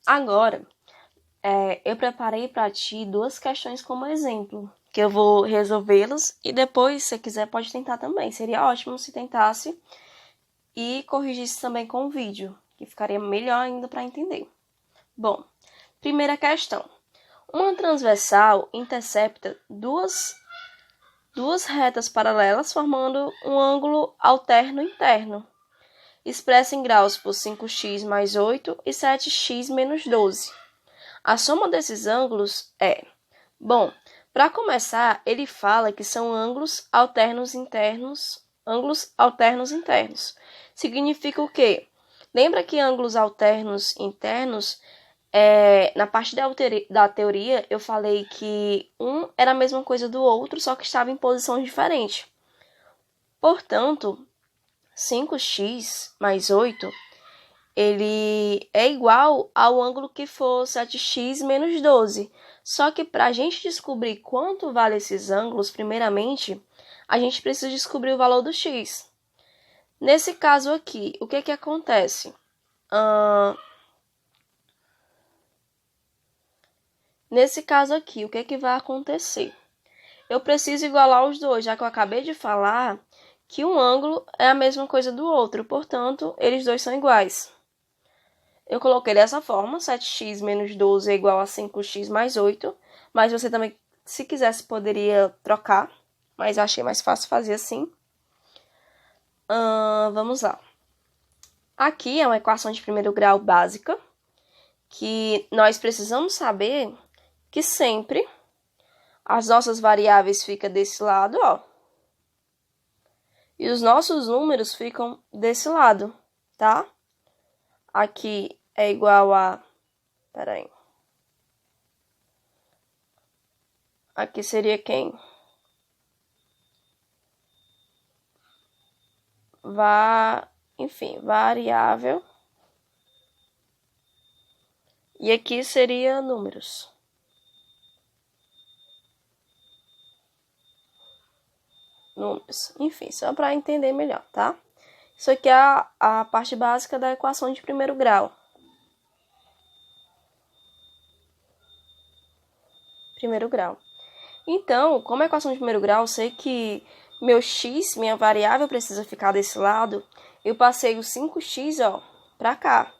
Agora, eu preparei para ti duas questões como exemplo, que eu vou resolvê-las e depois, se você quiser, pode tentar também. Seria ótimo se tentasse e corrigisse também com o vídeo, que ficaria melhor ainda para entender. Bom, primeira questão. Uma transversal intercepta duas retas paralelas formando um ângulo alterno interno. Expressa em graus por 5x mais 8 e 7x menos 12. A soma desses ângulos é... Bom, para começar, ele fala que são ângulos alternos internos. Significa o quê? Lembra que ângulos alternos internos, na parte da teoria, eu falei que um era a mesma coisa do outro, só que estava em posições diferentes. Portanto, 5x mais 8, ele é igual ao ângulo que for 7x menos 12. Só que para a gente descobrir quanto vale esses ângulos, primeiramente, a gente precisa descobrir o valor do x. Nesse caso aqui, o que acontece? Nesse caso aqui, o que vai acontecer? Eu preciso igualar os dois, já que eu acabei de falar que um ângulo é a mesma coisa do outro, portanto, eles dois são iguais. Eu coloquei dessa forma, 7x menos 12 é igual a 5x mais 8, mas você também, se quisesse, poderia trocar, mas eu achei mais fácil fazer assim. Vamos lá. Aqui é uma equação de primeiro grau básica, que nós precisamos saber que sempre as nossas variáveis ficam desse lado, ó. E os nossos números ficam desse lado, tá? Aqui é igual a... Peraí. Aqui seria quem? Enfim, variável. E aqui seria números. Enfim, só para entender melhor, tá? Isso aqui é a parte básica da equação de primeiro grau. Então, como é equação de primeiro grau, eu sei que meu x, minha variável, precisa ficar desse lado. Eu passei o 5x, ó, para cá.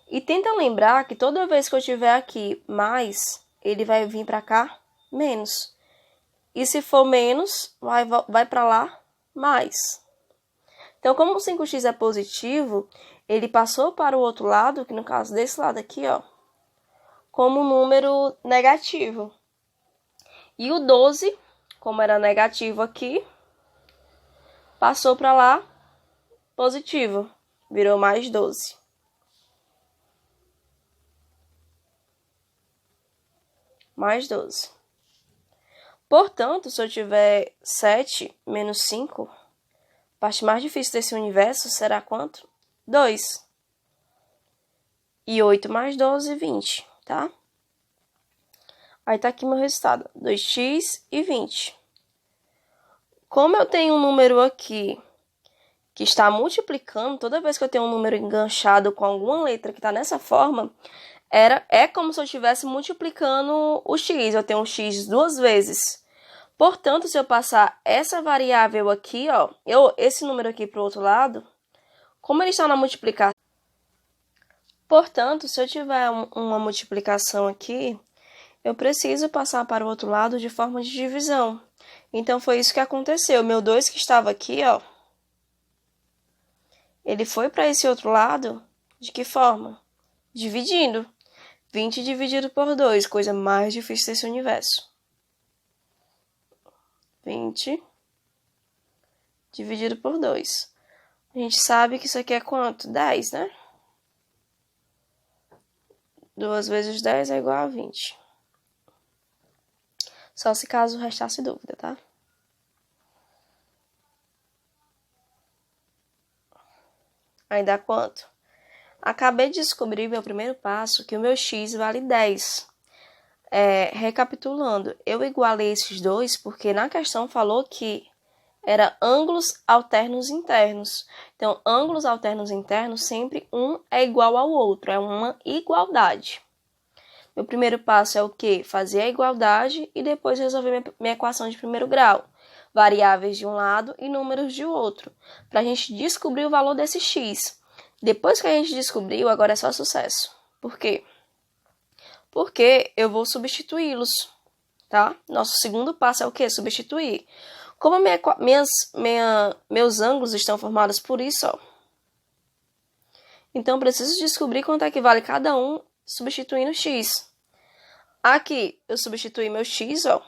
E tenta lembrar que toda vez que eu tiver aqui mais, ele vai vir para cá menos. E se for menos, vai para lá mais. Então, como o 5x é positivo, ele passou para o outro lado, que no caso desse lado aqui, ó, como um número negativo. E o 12, como era negativo aqui, passou para lá positivo, virou mais 12. Mais 12. Portanto, se eu tiver 7 menos 5, a parte mais difícil desse universo será quanto? 2. E 8 mais 12, 20, tá? Aí tá aqui meu resultado, 2x e 20. Como eu tenho um número aqui que está multiplicando, toda vez que eu tenho um número enganchado com alguma letra que está nessa forma, é como se eu estivesse multiplicando o x. Eu tenho um x duas vezes. Portanto, se eu passar essa variável aqui, ó, esse número aqui para o outro lado, como ele está na multiplicação, portanto, se eu tiver uma multiplicação aqui, eu preciso passar para o outro lado de forma de divisão. Então, foi isso que aconteceu. Meu 2 que estava aqui, ó, ele foi para esse outro lado, de que forma? Dividindo. 20 dividido por 2, coisa mais difícil desse universo. 20 dividido por 2. A gente sabe que isso aqui é quanto? 10, né? 2 vezes 10 é igual a 20. Só se caso restasse dúvida, tá? Aí dá quanto? Acabei de descobrir meu primeiro passo, que o meu x vale 10. Recapitulando, eu igualei esses dois porque na questão falou que Era ângulos alternos internos. Então, ângulos alternos internos, sempre um é igual ao outro, é uma igualdade. Meu primeiro passo é o quê? Fazer a igualdade e depois resolver minha equação de primeiro grau. Variáveis de um lado e números de outro, para a gente descobrir o valor desse x. Depois que a gente descobriu, agora é só sucesso. Por quê? Porque eu vou substituí-los, tá? Nosso segundo passo é o quê? Substituir. Como meus ângulos estão formados por isso, ó. Então, preciso descobrir quanto é que vale cada um substituindo x. Aqui, eu substituí meu x, ó.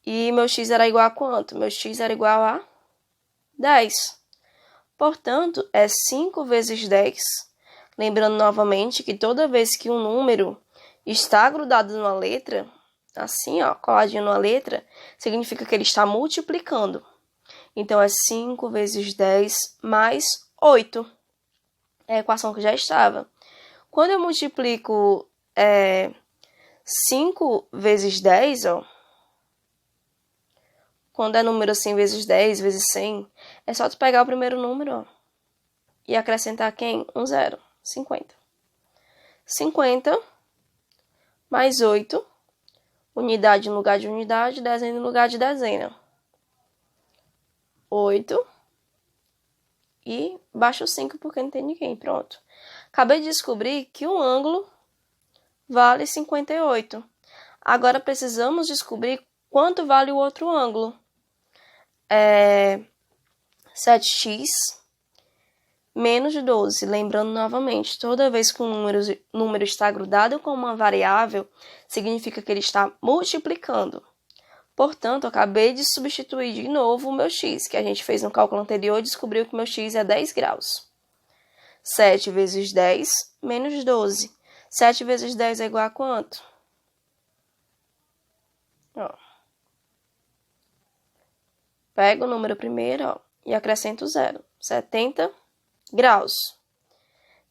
E meu x era igual a quanto? Meu x era igual a 10. Portanto, é 5 vezes 10. Lembrando novamente que toda vez que um número está grudado numa letra, assim, ó, coladinho numa letra, significa que ele está multiplicando. Então, é 5 vezes 10 mais 8. É a equação que já estava. Quando eu multiplico 5 vezes 10, ó, quando é número assim, vezes 10, vezes 100, é só tu pegar o primeiro número, ó, e acrescentar quem? Um zero. 50. 50 mais 8, unidade no lugar de unidade, dezena no lugar de dezena. 8 e baixa o 5 porque não tem ninguém, pronto. Acabei de descobrir que um ângulo vale 58. Agora precisamos descobrir quanto vale o outro ângulo. 7x menos 12. Lembrando novamente, toda vez que um número está grudado com uma variável, significa que ele está multiplicando. Portanto, acabei de substituir de novo o meu x, que a gente fez no cálculo anterior e descobriu que o meu x é 10 graus. 7 vezes 10 menos 12. 7 vezes 10 é igual a quanto? Ó. Pego o número primeiro, ó, e acrescento 0. 70 graus.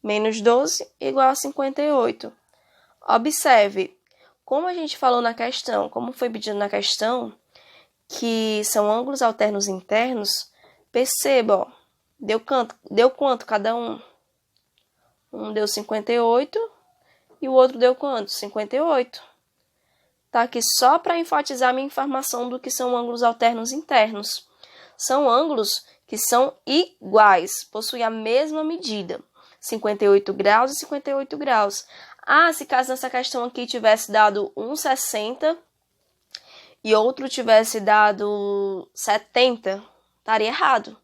Menos 12 igual a 58. Observe, como a gente falou na questão, como foi pedido na questão, que são ângulos alternos internos, perceba, ó, deu quanto cada um? Um deu 58 e o outro deu quanto? 58. Tá aqui só para enfatizar minha informação do que são ângulos alternos internos. São ângulos que são iguais, possuem a mesma medida, 58 graus e 58 graus. Ah, se caso nessa questão aqui tivesse dado 1,60 e outro tivesse dado 70, estaria errado.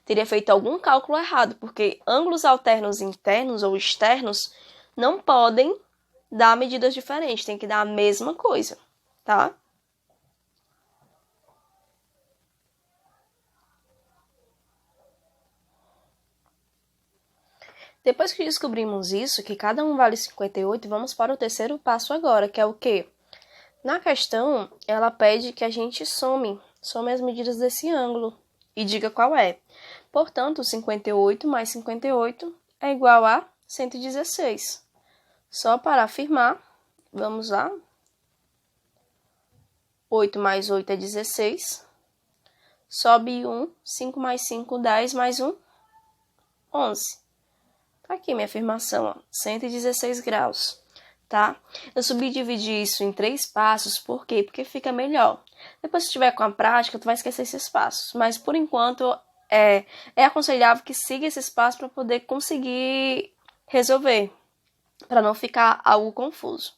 Teria feito algum cálculo errado, porque ângulos alternos internos ou externos não podem dar medidas diferentes, tem que dar a mesma coisa, tá? Depois que descobrimos isso, que cada um vale 58, vamos para o terceiro passo agora, que é o quê? Na questão, ela pede que a gente some as medidas desse ângulo e diga qual é. Portanto, 58 mais 58 é igual a 116. Só para afirmar, vamos lá. 8 mais 8 é 16. Sobe 1, 5 mais 5, 10 mais 1, 11. Tá aqui minha afirmação, ó, 116 graus, tá? Eu subdividi isso em 3 passos, por quê? Porque fica melhor. Depois, se tiver com a prática, tu vai esquecer esses passos, mas por enquanto é aconselhável que siga esses passos para poder conseguir resolver, para não ficar algo confuso.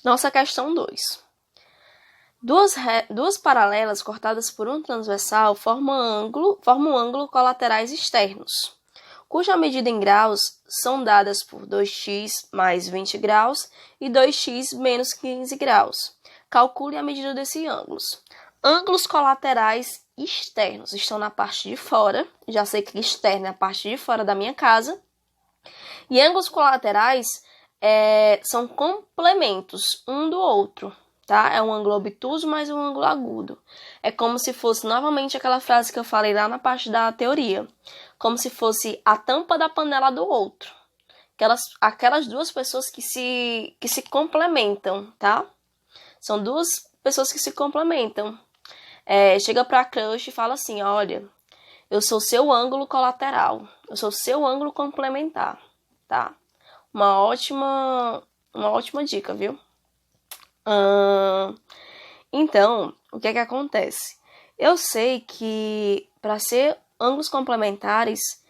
Nossa questão 2. Duas paralelas cortadas por um transversal formam um ângulo colaterais externos, cuja medida em graus são dadas por 2x mais 20 graus e 2x menos 15 graus. Calcule a medida desses ângulos. Ângulos colaterais externos estão na parte de fora, já sei que externo é a parte de fora da minha casa, e ângulos colaterais são complementos um do outro. Tá? É um ângulo obtuso mais um ângulo agudo. É como se fosse novamente aquela frase que eu falei lá na parte da teoria. Como se fosse a tampa da panela do outro. aquelas duas pessoas que se complementam, tá? São duas pessoas que se complementam. Chega pra crush e fala assim, olha, eu sou seu ângulo colateral, eu sou seu ângulo complementar, tá? Uma ótima dica, viu? Então, o que é que acontece? Eu sei que para ser ângulos complementares,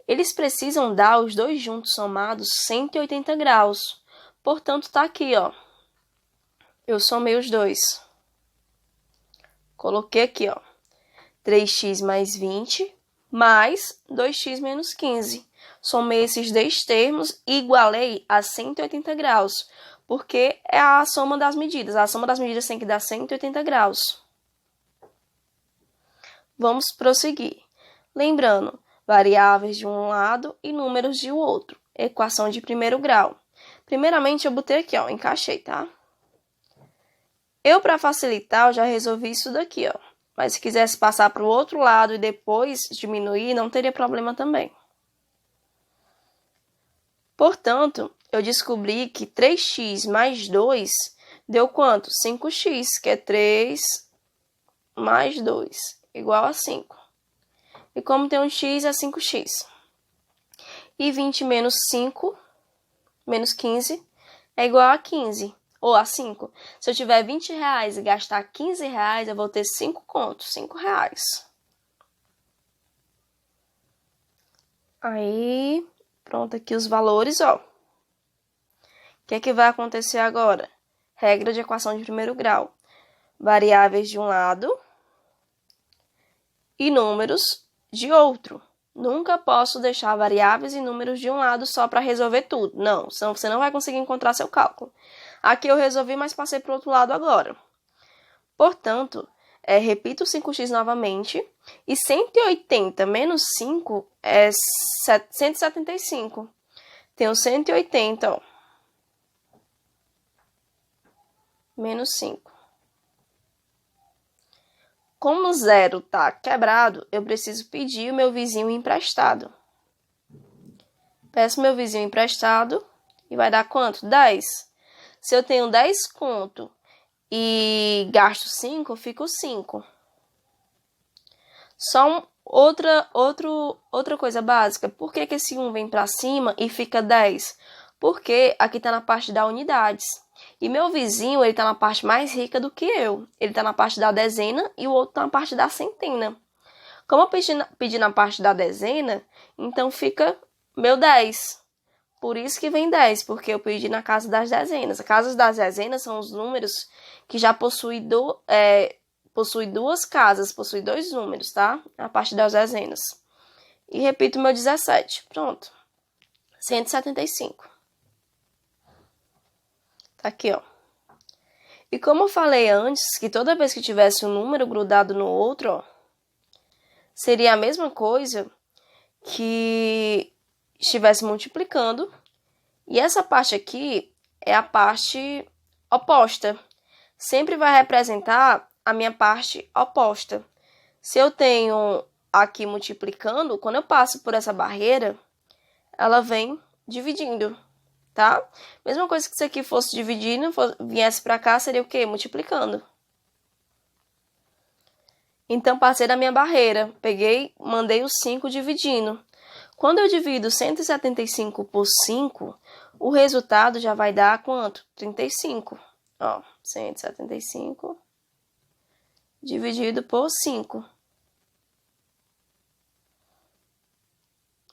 eles precisam dar os dois juntos somados 180 graus. Portanto, tá aqui, ó. Eu somei os dois. Coloquei aqui, ó. 3x mais 20 mais 2x menos 15. Somei esses dois termos e igualei a 180 graus, porque é a soma das medidas. A soma das medidas tem que dar 180 graus. Vamos prosseguir. Lembrando, variáveis de um lado e números de outro. Equação de primeiro grau. Primeiramente, eu botei aqui, ó, encaixei, tá? Para facilitar, eu já resolvi isso daqui, ó. Mas se quisesse passar para o outro lado e depois diminuir, não teria problema também. Portanto, eu descobri que 3x mais 2 deu quanto? 5x, que é 3 mais 2, igual a 5. E como tem um x, é 5x. E 20 menos 5, menos 15, é igual a 15, ou a 5. Se eu tiver 20 reais e gastar 15 reais, eu vou ter 5 contos, 5 reais. Aí, pronto, aqui os valores, ó. O que é que vai acontecer agora? Regra de equação de primeiro grau. Variáveis de um lado e números de outro. Nunca posso deixar variáveis e números de um lado só para resolver tudo. Não, senão você não vai conseguir encontrar seu cálculo. Aqui eu resolvi, mas passei para o outro lado agora. Portanto, repito 5x novamente. E 180 menos 5 é 175. Tenho 180, ó. Menos 5. Como 0 está quebrado, eu preciso pedir o meu vizinho emprestado. Peço meu vizinho emprestado e vai dar quanto? 10. Se eu tenho 10 conto e gasto 5, eu fico 5. Só outra coisa básica. Por que esse 1 vem para cima e fica 10? Porque aqui está na parte da unidades. E meu vizinho, ele tá na parte mais rica do que eu. Ele tá na parte da dezena e o outro tá na parte da centena. Como eu pedi na parte da dezena, então fica meu 10. Por isso que vem 10, porque eu pedi na casa das dezenas. As casas das dezenas são os números que já possuem duas casas, possui dois números, tá? A parte das dezenas. E repito meu 17. Pronto. 175. Tá aqui, ó. E como eu falei antes, que toda vez que tivesse um número grudado no outro, ó, seria a mesma coisa que estivesse multiplicando. E essa parte aqui é a parte oposta. Sempre vai representar a minha parte oposta. Se eu tenho aqui multiplicando, quando eu passo por essa barreira, ela vem dividindo. Tá? Mesma coisa que isso aqui fosse dividindo, viesse para cá, seria o quê? Multiplicando. Então, passei da minha barreira. Peguei, mandei o 5 dividindo. Quando eu divido 175 por 5, o resultado já vai dar quanto? 35. Ó, 175 dividido por 5.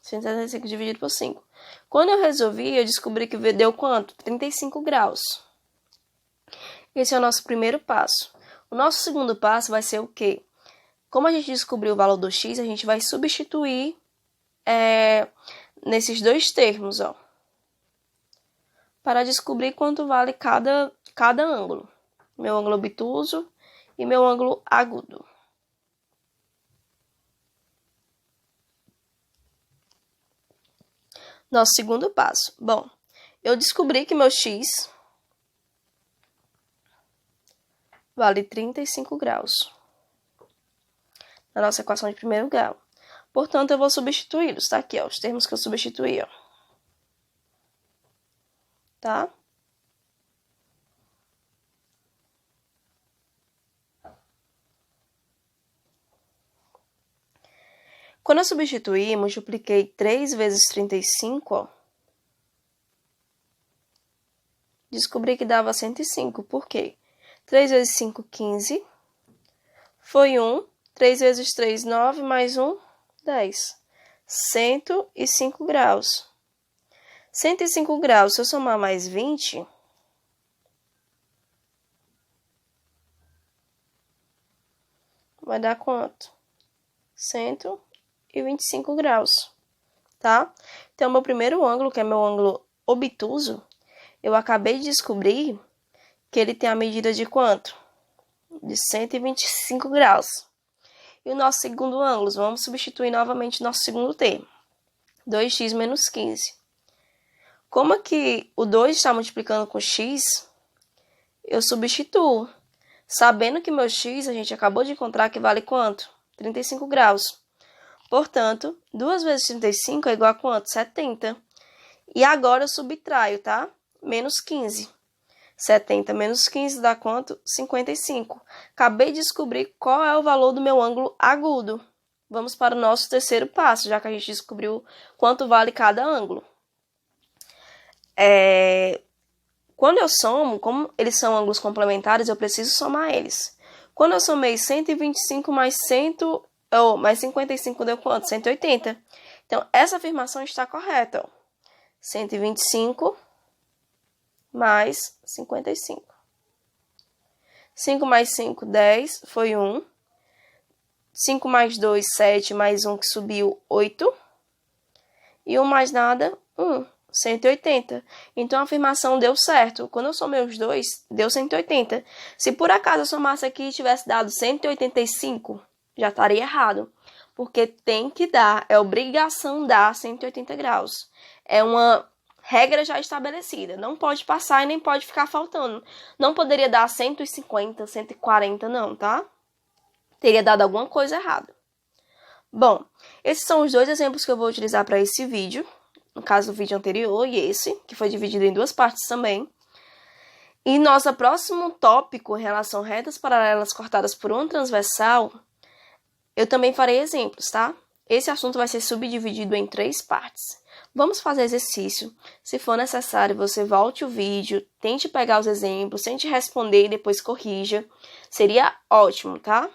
175 dividido por 5. Quando eu resolvi, eu descobri que deu quanto? 35 graus. Esse é o nosso primeiro passo. O nosso segundo passo vai ser o quê? Como a gente descobriu o valor do x, a gente vai substituir nesses dois termos, ó, para descobrir quanto vale cada ângulo. Meu ângulo obtuso e meu ângulo agudo. Nosso segundo passo. Bom, eu descobri que meu x vale 35 graus. Na nossa equação de primeiro grau. Portanto, eu vou substituí-los. Tá aqui, ó, os termos que eu substituí, ó. tá? Quando eu substituí, multipliquei 3 vezes 35, ó. Descobri que dava 105. Por quê? 3 vezes 5, 15. Foi 1. 3 vezes 3, 9. Mais 1, 10. 105 graus. 105 graus, se eu somar mais 20... vai dar quanto? 125 graus, tá? Então, meu primeiro ângulo, que é meu ângulo obtuso, eu acabei de descobrir que ele tem a medida de quanto? De 125 graus. E o nosso segundo ângulo, vamos substituir novamente nosso segundo termo. 2x menos 15. Como aqui o 2 está multiplicando com x, eu substituo. Sabendo que meu x, a gente acabou de encontrar que vale quanto? 35 graus. Portanto, 2 vezes 35 é igual a quanto? 70. E agora eu subtraio, tá? Menos 15. 70 menos 15 dá quanto? 55. Acabei de descobrir qual é o valor do meu ângulo agudo. Vamos para o nosso terceiro passo, já que a gente descobriu quanto vale cada ângulo. Quando eu somo, como eles são ângulos complementares, eu preciso somar eles. Quando eu somei 125 mais 55 deu quanto? 180. Então, essa afirmação está correta. Ó. 125 mais 55. 5 mais 5, 10, foi 1. 5 mais 2, 7, mais 1 que subiu, 8. E 1 mais nada, 1. 180. Então, a afirmação deu certo. Quando eu somei os dois, deu 180. Se por acaso eu somasse aqui e tivesse dado 185, já estaria errado. Porque tem que dar, é obrigação dar 180 graus. É uma regra já estabelecida. Não pode passar e nem pode ficar faltando. Não poderia dar 150, 140, não, tá? Teria dado alguma coisa errada. Bom, esses são os dois exemplos que eu vou utilizar para esse vídeo. No caso do vídeo anterior e esse, que foi dividido em duas partes também. E nosso próximo tópico, em relação a retas paralelas cortadas por uma transversal, eu também farei exemplos, tá? Esse assunto vai ser subdividido em 3 partes. Vamos fazer exercício. Se for necessário, você volte o vídeo, tente pegar os exemplos, tente responder e depois corrija. Seria ótimo, tá?